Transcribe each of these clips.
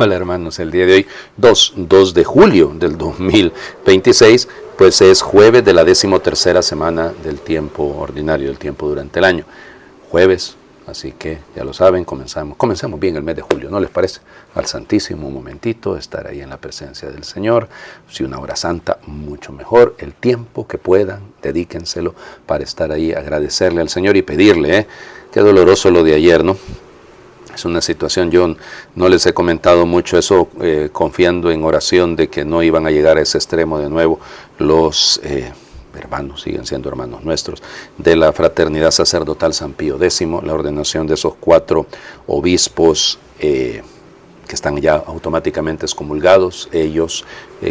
Hola hermanos, el día de hoy, 2 de julio del 2026, pues es jueves de la 13ª semana del tiempo ordinario, del tiempo durante el año. Jueves, así que ya lo saben, comenzamos bien el mes de julio, ¿no les parece? Al Santísimo un momentito, estar ahí en la presencia del Señor, si una hora santa, mucho mejor, el tiempo que puedan, dedíquenselo para estar ahí, agradecerle al Señor y pedirle, qué doloroso lo de ayer, ¿no? Es una situación, yo no les he comentado mucho eso, confiando en oración de que no iban a llegar a ese extremo de nuevo los hermanos, siguen siendo hermanos nuestros, de la Fraternidad Sacerdotal San Pío X, la ordenación de esos 4 obispos que están ya automáticamente excomulgados. Ellos,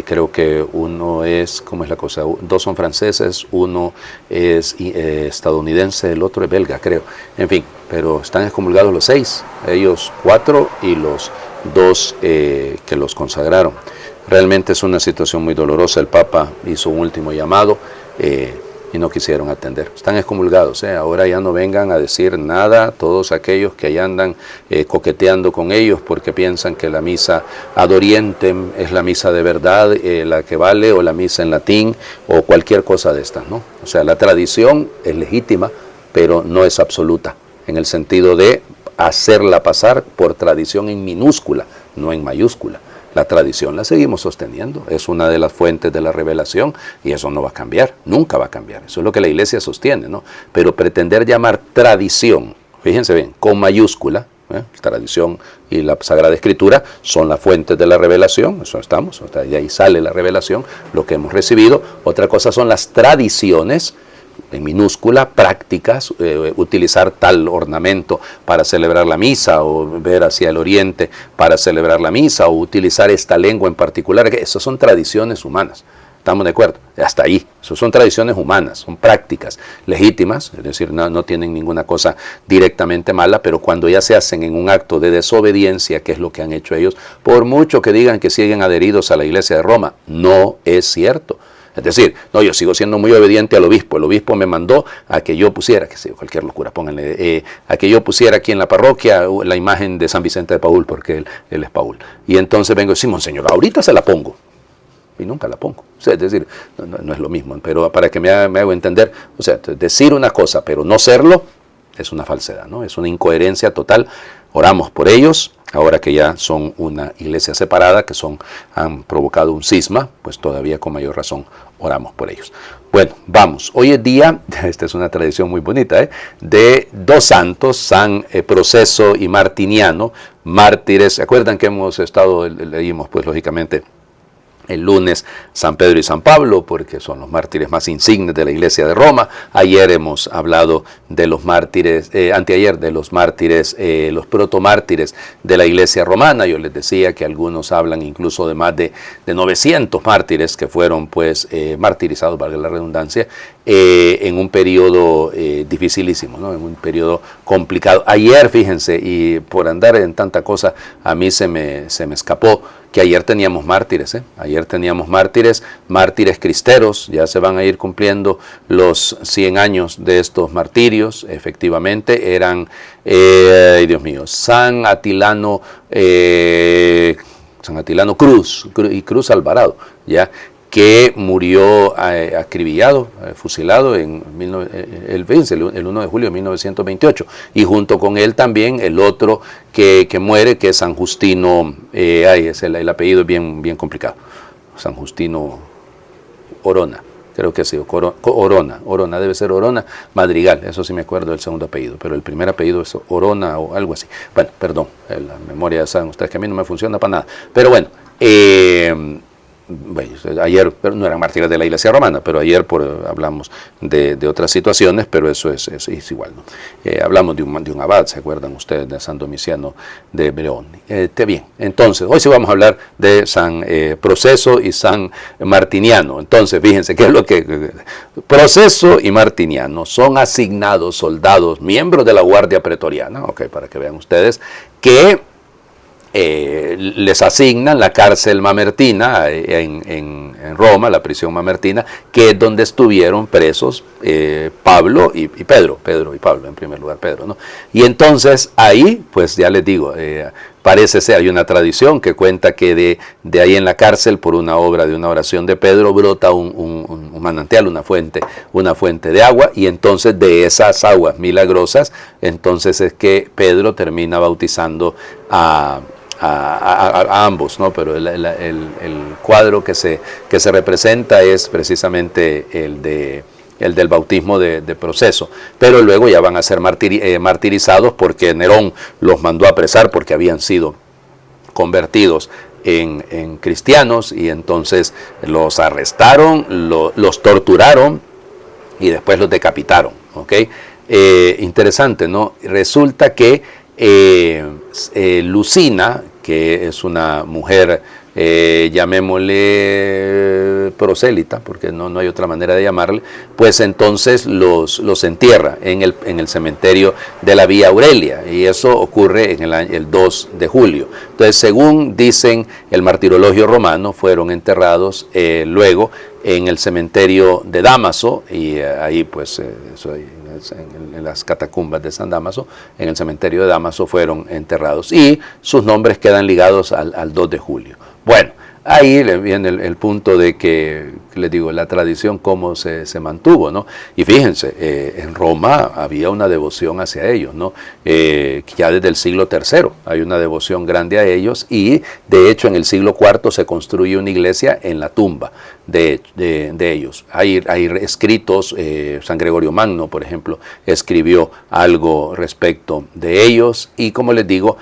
creo que uno es, ¿cómo es la cosa? 2 son franceses, uno es estadounidense, el otro es belga, creo. En fin, pero están excomulgados los 6, ellos 4 y los 2 que los consagraron. Realmente es una situación muy dolorosa. El Papa hizo un último llamado y no quisieron atender. Están excomulgados, ahora ya no vengan a decir nada todos aquellos que allá andan coqueteando con ellos porque piensan que la misa ad orientem es la misa de verdad, la que vale, o la misa en latín, o cualquier cosa de estas, ¿no? O sea, la tradición es legítima, pero no es absoluta, en el sentido de hacerla pasar por tradición en minúscula, no en mayúscula. La tradición la seguimos sosteniendo, es una de las fuentes de la revelación y eso no va a cambiar, nunca va a cambiar. Eso es lo que la Iglesia sostiene, ¿no? Pero pretender llamar tradición, fíjense bien, con mayúscula, tradición y la Sagrada Escritura son las fuentes de la revelación, eso estamos, de ahí sale la revelación, lo que hemos recibido. Otra cosa son las tradiciones, en minúscula, prácticas, utilizar tal ornamento para celebrar la misa, o ver hacia el oriente para celebrar la misa, o utilizar esta lengua en particular. Esas son tradiciones humanas, ¿estamos de acuerdo? Hasta ahí, eso son tradiciones humanas, son prácticas legítimas, es decir, no tienen ninguna cosa directamente mala, pero cuando ya se hacen en un acto de desobediencia, que es lo que han hecho ellos, por mucho que digan que siguen adheridos a la Iglesia de Roma, no es cierto. Es decir, no, yo sigo siendo muy obediente al obispo. El obispo me mandó a que yo pusiera, que sé, cualquier locura, pónganle, a que yo pusiera aquí en la parroquia la imagen de San Vicente de Paúl, porque él es Paúl. Y entonces vengo y digo, sí, monseñor, ahorita se la pongo. Y nunca la pongo. O sea, es decir, no es lo mismo. Pero para que me hago entender, o sea, decir una cosa, pero no serlo, es una falsedad, ¿no? Es una incoherencia total. Oramos por ellos, ahora que ya son una iglesia separada, que han provocado un cisma, pues todavía con mayor razón oramos por ellos. Bueno, vamos, hoy es día, esta es una tradición muy bonita, de 2 santos, San Proceso y Martiniano, mártires. ¿Se acuerdan que leímos pues lógicamente el lunes San Pedro y San Pablo, porque son los mártires más insignes de la Iglesia de Roma? Ayer hemos hablado de los mártires, anteayer de los mártires, los protomártires de la Iglesia romana. Yo les decía que algunos hablan incluso de más de 900 mártires que fueron pues martirizados, valga la redundancia, en un periodo dificilísimo, ¿no? En un periodo complicado. Ayer, fíjense, y por andar en tanta cosa, a mí se me escapó que ayer teníamos mártires, ayer teníamos mártires cristeros. Ya se van a ir cumpliendo los 100 años de estos martirios. Efectivamente eran, Dios mío, San Atilano Cruz y Cruz Alvarado, ya, que murió acribillado, fusilado el 1 de julio de 1928. Y junto con él también el otro que muere, que es San Justino, el apellido es bien complicado, San Justino Orona, creo que ha sido Orona, debe ser Orona Madrigal, eso sí me acuerdo del segundo apellido, pero el primer apellido es Orona o algo así. Bueno, perdón, la memoria, saben ustedes que a mí no me funciona para nada, pero bueno, ayer, pero no eran mártires de la Iglesia romana, pero ayer hablamos de otras situaciones, pero eso es igual, ¿no? Hablamos de un abad, ¿se acuerdan ustedes? De San Domiciano de Breón. Bien, entonces, hoy sí vamos a hablar de San Proceso y San Martiniano. Entonces, fíjense, ¿qué es lo que? Proceso y Martiniano son asignados soldados, miembros de la Guardia Pretoriana, para que vean ustedes, que les asignan la cárcel mamertina en Roma, la prisión mamertina, que es donde estuvieron presos Pablo y Pedro y Pablo, en primer lugar Pedro, ¿no? Y entonces ahí, pues ya les digo, Parece ser, hay una tradición que cuenta que de ahí en la cárcel, por una obra de una oración de Pedro, brota un manantial, una fuente de agua, y entonces de esas aguas milagrosas, entonces es que Pedro termina bautizando a ambos, ¿no? Pero el cuadro que se representa es precisamente el del bautismo de proceso, pero luego ya van a ser martirizados porque Nerón los mandó a apresar porque habían sido convertidos en cristianos, y entonces los arrestaron, los torturaron y después los decapitaron, ¿ok? Interesante, ¿no? Resulta que Lucina, que es una mujer, llamémosle prosélita, porque no hay otra manera de llamarle, pues entonces los entierra en el cementerio de la Vía Aurelia, y eso ocurre en el 2 de julio. Entonces, según dicen el martirologio romano, fueron enterrados luego en el cementerio de Dámaso, y ahí pues en las catacumbas de San Dámaso, en el cementerio de Dámaso fueron enterrados, y sus nombres quedan ligados al 2 de julio. Bueno, ahí viene el punto de que, les digo, la tradición cómo se mantuvo, ¿no? Y fíjense, en Roma había una devoción hacia ellos, ¿no? Ya desde el siglo III hay una devoción grande a ellos, y de hecho en el siglo IV se construye una iglesia en la tumba de ellos. Hay escritos, San Gregorio Magno, por ejemplo, escribió algo respecto de ellos, y como les digo,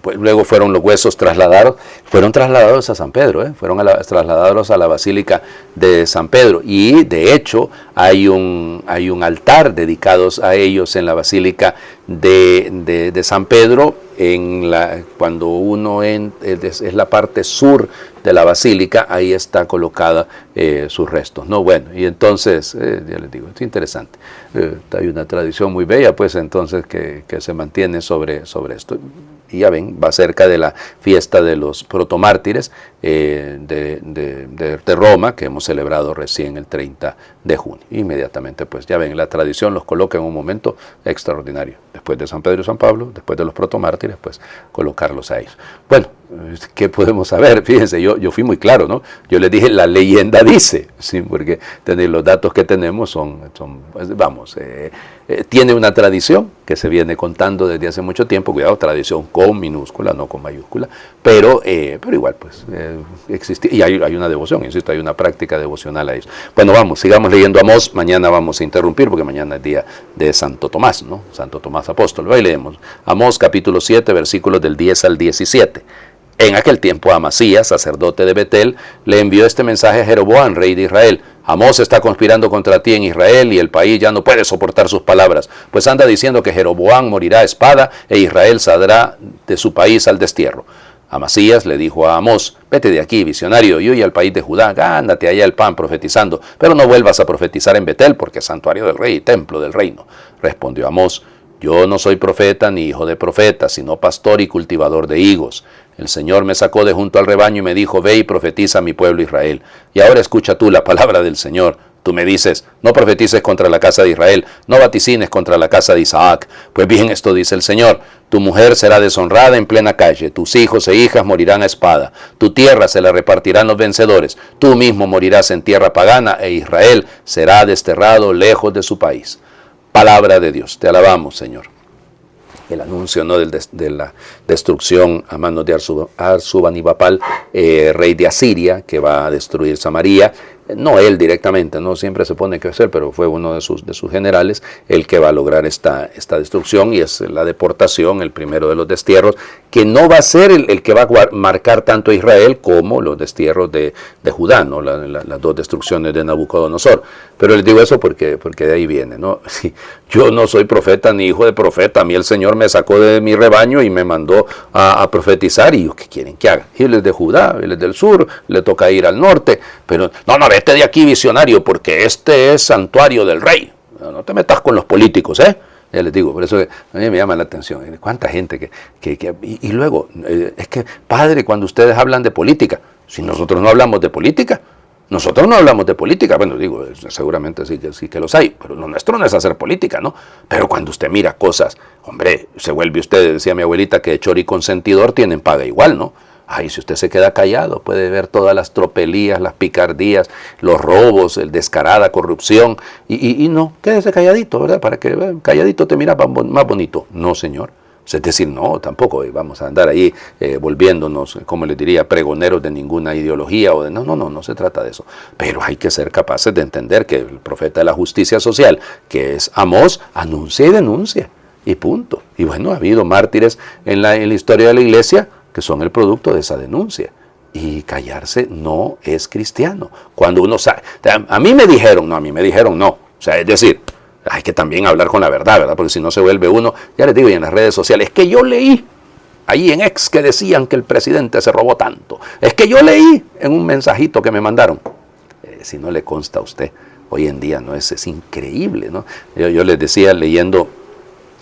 pues luego fueron los huesos trasladados a San Pedro, fueron trasladados a la Basílica de San Pedro, y de hecho hay un altar dedicado a ellos en la Basílica de San Pedro, cuando uno es la parte sur de la basílica, ahí está colocada sus restos, ¿no? Bueno, y entonces, ya les digo, es interesante. Hay una tradición muy bella, pues, entonces, que se mantiene sobre esto. Y ya ven, va cerca de la fiesta de los protomártires de Roma, que hemos celebrado recién el 30 de junio. Inmediatamente, pues, ya ven, la tradición los coloca en un momento extraordinario. Después de San Pedro y San Pablo, después de los protomártires, pues, colocarlos a ellos. Bueno, ¿qué podemos saber? Fíjense, yo fui muy claro, ¿no? Yo les dije, la leyenda dice, sí, porque los datos que tenemos son vamos, tiene una tradición que se viene contando desde hace mucho tiempo, cuidado, tradición con minúscula, no con mayúscula, pero igual, pues, existe, y hay una devoción, insisto, hay una práctica devocional a ellos. Bueno, vamos, sigamos leyendo Amós. Mañana vamos a interrumpir porque mañana es día de Santo Tomás, ¿no? Santo Tomás Apóstol. Ahí leemos Amós capítulo 7, versículos del 10 al 17. En aquel tiempo Amasías, sacerdote de Betel, le envió este mensaje a Jeroboam, rey de Israel: Amós está conspirando contra ti en Israel, y el país ya no puede soportar sus palabras, pues anda diciendo que Jeroboam morirá a espada e Israel saldrá de su país al destierro. Amasías le dijo a Amós: vete de aquí, visionario, y huye al país de Judá, gánate allá el pan profetizando, pero no vuelvas a profetizar en Betel, porque es santuario del rey y templo del reino. Respondió Amós: yo no soy profeta ni hijo de profeta, sino pastor y cultivador de higos. El Señor me sacó de junto al rebaño y me dijo: ve y profetiza a mi pueblo Israel. Y ahora escucha tú la palabra del Señor. Tú me dices: no profetices contra la casa de Israel, no vaticines contra la casa de Isaac. Pues bien, esto dice el Señor: tu mujer será deshonrada en plena calle, tus hijos e hijas morirán a espada, tu tierra se la repartirán los vencedores, tú mismo morirás en tierra pagana, e Israel será desterrado lejos de su país. Palabra de Dios. Te alabamos, Señor. El anuncio, ¿no?, de la destrucción a manos de Arsubanipal, rey de Asiria, que va a destruir Samaria. No él directamente, no siempre se pone que ser, pero fue uno de sus generales el que va a lograr esta destrucción, y es la deportación, el primero de los destierros, que no va a ser el que va a marcar tanto a Israel como los destierros de Judá, ¿no? Las dos destrucciones de Nabucodonosor. Pero les digo eso porque de ahí viene, ¿no? Sí, yo no soy profeta ni hijo de profeta, a mí el Señor me sacó de mi rebaño y me mandó a profetizar, y yo, ¿qué quieren que haga? Él es de Judá, él es del sur, le toca ir al norte, pero no, vete de aquí, visionario, porque este es santuario del rey. No te metas con los políticos, ¿eh? Ya les digo, por eso a mí me llama la atención. ¿Cuánta gente y luego, es que, padre, cuando ustedes hablan de política, si nosotros no hablamos de política, Nosotros no hablamos de política, bueno, digo, seguramente sí que los hay, pero lo nuestro no es hacer política, ¿no? Pero cuando usted mira cosas, hombre, se vuelve usted, decía mi abuelita, que chori consentidor tienen paga igual, ¿no? Ay, si usted se queda callado, puede ver todas las tropelías, las picardías, los robos, el descarada corrupción, y no, quédese calladito, ¿verdad? Para que calladito te mira más bonito. No, señor. Es decir, no, tampoco vamos a andar ahí volviéndonos, como les diría, pregoneros de ninguna ideología o de no se trata de eso. Pero hay que ser capaces de entender que el profeta de la justicia social, que es Amós, anuncia y denuncia, y punto. Y bueno, ha habido mártires en la historia de la iglesia que son el producto de esa denuncia. Y callarse no es cristiano. Cuando uno sabe, a mí me dijeron no. O sea, es decir, hay que también hablar con la verdad, ¿verdad? Porque si no se vuelve uno, ya les digo, y en las redes sociales, es que yo leí ahí en X que decían que el presidente se robó tanto. Es que yo leí en un mensajito que me mandaron. Si no le consta a usted, hoy en día no es increíble, ¿no? Yo les decía leyendo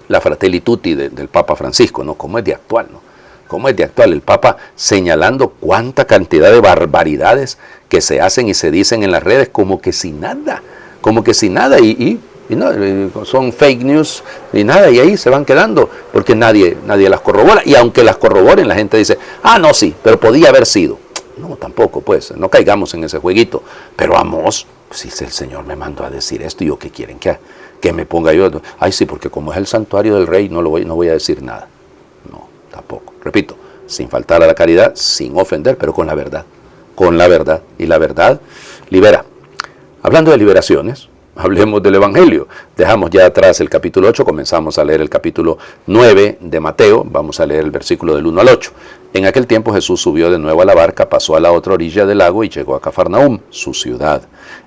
la Fratelli Tutti del Papa Francisco, ¿no? Cómo es de actual, ¿no? Cómo es de actual el Papa señalando cuánta cantidad de barbaridades que se hacen y se dicen en las redes como que sin nada, y no, son fake news y nada, y ahí se van quedando porque nadie las corrobora, y aunque las corroboren la gente dice, no, sí, pero podía haber sido. No, tampoco, pues, no caigamos en ese jueguito. Pero Amós, si el Señor me mandó a decir esto, ¿y yo qué quieren? ¿Que me ponga yo? Ay, sí, porque como es el santuario del rey, no voy a decir nada. No, tampoco. Repito, sin faltar a la caridad, sin ofender, pero con la verdad. Con la verdad. Y la verdad libera. Hablando de liberaciones, hablemos del Evangelio. Dejamos ya atrás el capítulo 8, comenzamos a leer el capítulo 9 de Mateo. Vamos a leer el versículo del 1 al 8. En aquel tiempo Jesús subió de nuevo a la barca, pasó a la otra orilla del lago y llegó a Cafarnaúm, su ciudad.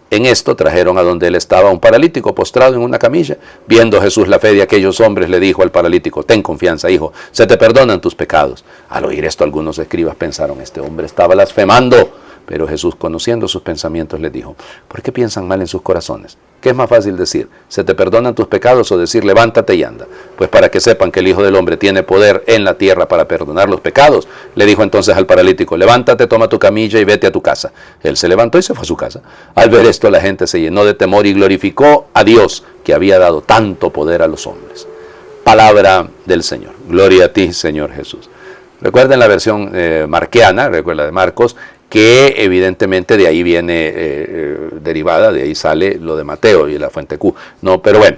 En esto trajeron a donde él estaba un paralítico postrado en una camilla. Viendo Jesús la fe de aquellos hombres, le dijo al paralítico, ten confianza, hijo, se te perdonan tus pecados. Al oír esto, algunos escribas pensaron, este hombre está blasfemando. Pero Jesús, conociendo sus pensamientos, les dijo, ¿por qué piensan mal en sus corazones? ¿Qué es más fácil decir? ¿Se te perdonan tus pecados o decir levántate y anda? Pues para que sepan que el Hijo del Hombre tiene poder en la tierra para perdonar los pecados, le dijo entonces al paralítico, levántate, toma tu camilla y vete a tu casa. Él se levantó y se fue a su casa. Al ver esto, la gente se llenó de temor y glorificó a Dios, que había dado tanto poder a los hombres. Palabra del Señor. Gloria a ti, Señor Jesús. Recuerden la versión marquiana, recuerda de Marcos, que evidentemente de ahí viene derivada, de ahí sale lo de Mateo y la fuente Q. No, pero bueno,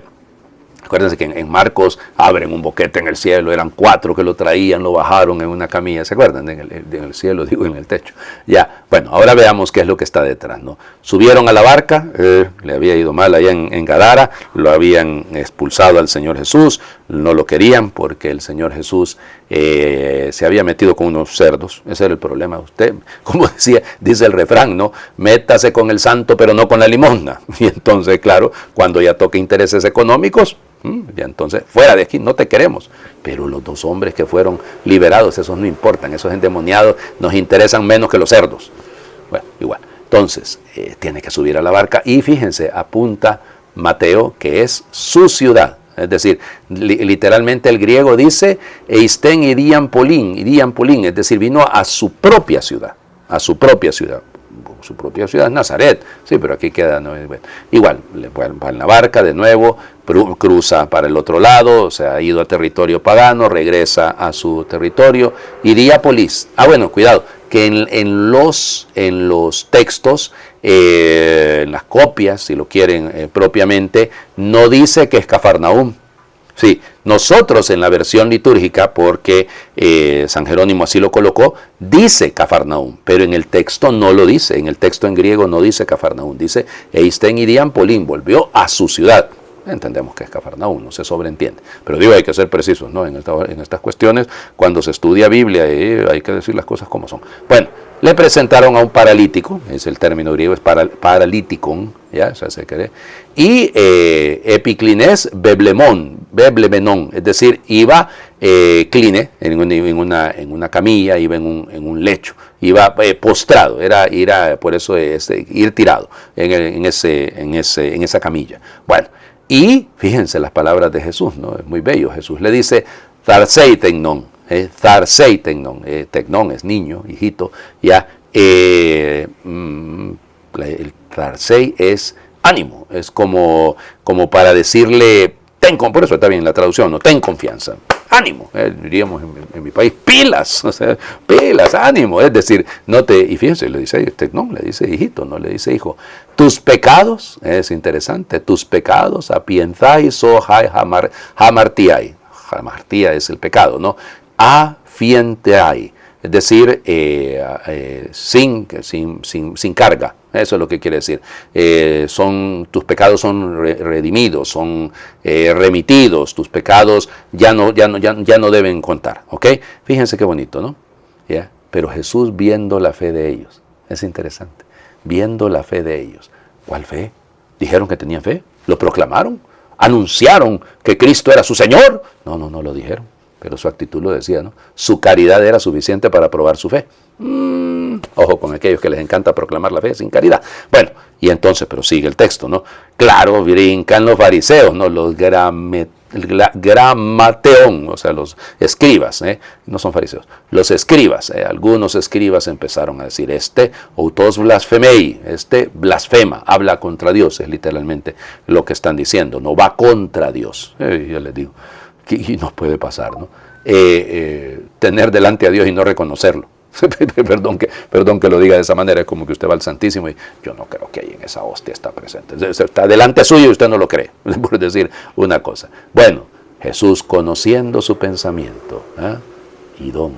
acuérdense que en Marcos abren un boquete en el cielo, eran 4 que lo traían, lo bajaron en una camilla, ¿se acuerdan? En el cielo, digo, en el techo. Ya, bueno, ahora veamos qué es lo que está detrás, ¿no? Subieron a la barca, le había ido mal allá en Gadara, lo habían expulsado al Señor Jesús, no lo querían porque el Señor Jesús se había metido con unos cerdos. Ese era el problema. Usted, como dice el refrán, ¿no? Métase con el santo pero no con la limosna. Y entonces, claro, cuando ya toca intereses económicos, ya entonces, fuera de aquí, no te queremos. Pero los 2 hombres que fueron liberados, esos no importan, esos endemoniados nos interesan menos que los cerdos. Bueno, igual. Entonces, tiene que subir a la barca y fíjense, apunta Mateo que es su ciudad. Es decir, literalmente el griego dice eisten irian polín, es decir, vino a su propia ciudad, Su propia ciudad es Nazaret, sí, pero aquí queda, no, bueno, igual, va en la barca de nuevo, cruza para el otro lado, o sea, ha ido a territorio pagano, regresa a su territorio, Iriápolis. Bueno, cuidado, que en los textos, en las copias, si lo quieren propiamente, no dice que es Cafarnaúm. Sí, nosotros en la versión litúrgica, porque San Jerónimo así lo colocó, dice Cafarnaúm, pero en el texto no lo dice, en el texto en griego no dice Cafarnaúm, dice Eisten irian polín, volvió a su ciudad. Entendemos que es Cafarnaúm, no se sobreentiende. Pero digo, hay que ser precisos, ¿no? En estas cuestiones, cuando se estudia Biblia, hay que decir las cosas como son. Bueno, le presentaron a un paralítico, es el término griego, es paralíticon, ¿ya? O sea, se cree. Y epiclines beblemenon, es decir, iba cline, en una camilla, iba en un lecho, iba postrado, por eso ir tirado en esa camilla. Bueno, y fíjense las palabras de Jesús, ¿no? Es muy bello. Jesús le dice, Tharsei tegnon, tegnon es niño, hijito, ya, El Tharsei es ánimo, es como para decirle, por eso está bien la traducción, no, ten confianza, ánimo, diríamos en mi país, pilas, o sea, pilas, ánimo, es decir, y fíjense, le dice hijito, no le dice hijo, tus pecados, es interesante, tus pecados, apienzai sohai hamartiai, hamartia es el pecado, ¿no? Afienteai, es decir, sin carga. Eso es lo que quiere decir. Tus pecados son redimidos, son remitidos, tus pecados ya no deben contar. ¿Ok? Fíjense qué bonito, ¿no? ¿Yeah? Pero Jesús viendo la fe de ellos, es interesante, viendo la fe de ellos. ¿Cuál fe? ¿Dijeron que tenían fe? ¿Lo proclamaron? ¿Anunciaron que Cristo era su Señor? No lo dijeron, pero su actitud lo decía, ¿no? Su caridad era suficiente para probar su fe. Ojo con aquellos que les encanta proclamar la fe sin caridad. Bueno, y entonces, pero sigue el texto, ¿no? Claro, brincan los fariseos, ¿no? Los gramateón, o sea, los escribas, no son fariseos, los escribas, algunos escribas empezaron a decir, autos blasfemei, blasfema, habla contra Dios, es literalmente lo que están diciendo, no va contra Dios. Yo les digo, y nos puede pasar, ¿no? Tener delante a Dios y no reconocerlo. Perdón que lo diga de esa manera, es como que usted va al Santísimo y yo no creo que ahí en esa hostia está presente. Está delante suyo y usted no lo cree, por decir una cosa. Bueno, Jesús conociendo su pensamiento, idón,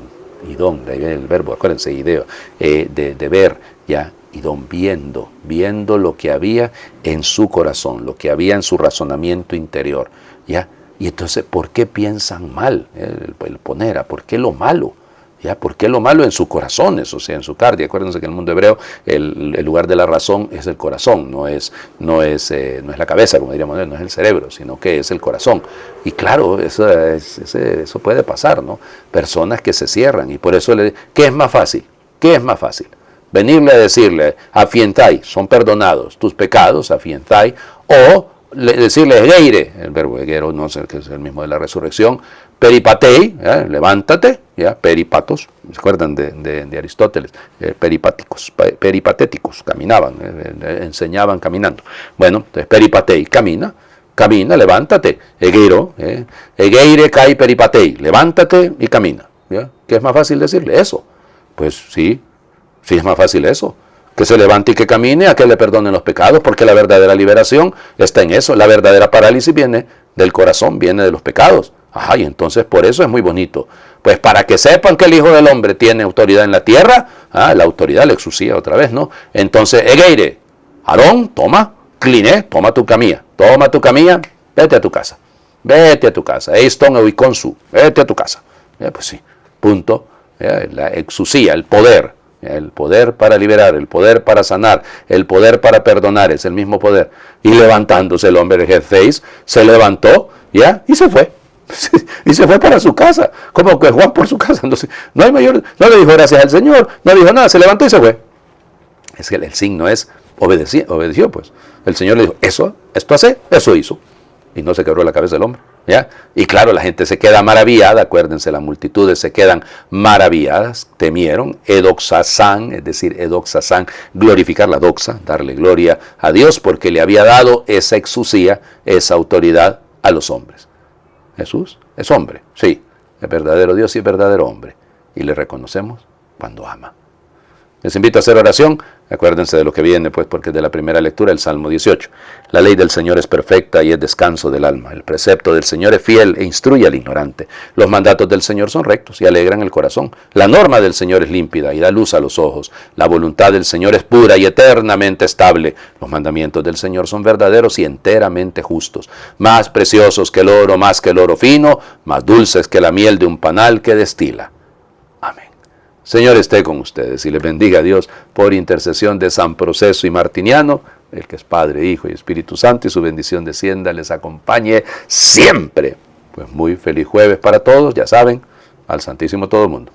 de ahí el verbo, acuérdense, ideo, de ver, ya, idón, viendo lo que había en su corazón, lo que había en su razonamiento interior, ya. Y entonces, ¿por qué piensan mal? El ponera, ¿por qué lo malo? ¿Ya? ¿Por qué lo malo en sus corazones? O sea, en su cardia. Acuérdense que en el mundo hebreo el lugar de la razón es el corazón, no es la cabeza, como diríamos, no es el cerebro, sino que es el corazón. Y claro, eso puede pasar, ¿no? Personas que se cierran y por eso ¿qué es más fácil? ¿Qué es más fácil? Venirle a decirle, afientai, son perdonados tus pecados, afientai, o decirle egeire, el verbo egero no sé que es el mismo de la resurrección, peripatei, levántate, ¿ya? Peripatos, ¿se acuerdan de Aristóteles? Peripatéticos, caminaban, enseñaban caminando. Bueno, entonces peripatei, camina, levántate, egeiro, egeire kai peripatei, levántate y camina. ¿Ya? ¿Qué es más fácil decirle? Eso. Pues sí es más fácil eso. Que se levante y que camine, a que le perdonen los pecados, porque la verdadera liberación está en eso. La verdadera parálisis viene del corazón, viene de los pecados. Ajá, y entonces por eso es muy bonito. Pues para que sepan que el Hijo del Hombre tiene autoridad en la tierra, la autoridad, la exusía otra vez, ¿no? Entonces, egeire, Aarón, toma, cliné, toma tu camilla, vete a tu casa. Eiston euiconsu, vete a tu casa. Pues sí, punto. La exusía, el poder para liberar, el poder para sanar, el poder para perdonar, es el mismo poder. Y levantándose el hombre de G6, se levantó, ¿ya? Y se fue. Y se fue para su casa, como que Juan por su casa. Entonces, no le dijo gracias al Señor, no dijo nada, se levantó y se fue. Es que el signo es obedeció, pues. El Señor le dijo, esto hace, eso hizo. Y no se quebró la cabeza el hombre. ¿Ya? Y claro, la gente se queda maravillada, acuérdense, las multitudes se quedan maravilladas, temieron, edoxasán, es decir, edoxasán, glorificar la doxa, darle gloria a Dios, porque le había dado esa exusía, esa autoridad a los hombres. Jesús es hombre, sí, es verdadero Dios y es verdadero hombre, y le reconocemos cuando ama. Les invito a hacer oración. Acuérdense de lo que viene, pues, porque es de la primera lectura, el Salmo 18. La ley del Señor es perfecta y es descanso del alma. El precepto del Señor es fiel e instruye al ignorante. Los mandatos del Señor son rectos y alegran el corazón. La norma del Señor es límpida y da luz a los ojos. La voluntad del Señor es pura y eternamente estable. Los mandamientos del Señor son verdaderos y enteramente justos. Más preciosos que el oro, más que el oro fino, más dulces que la miel de un panal que destila. Amén. Señor esté con ustedes y les bendiga a Dios por intercesión de San Proceso y Martiniano, el que es Padre, Hijo y Espíritu Santo, y su bendición descienda, les acompañe siempre. Pues muy feliz jueves para todos, ya saben, al Santísimo todo el mundo.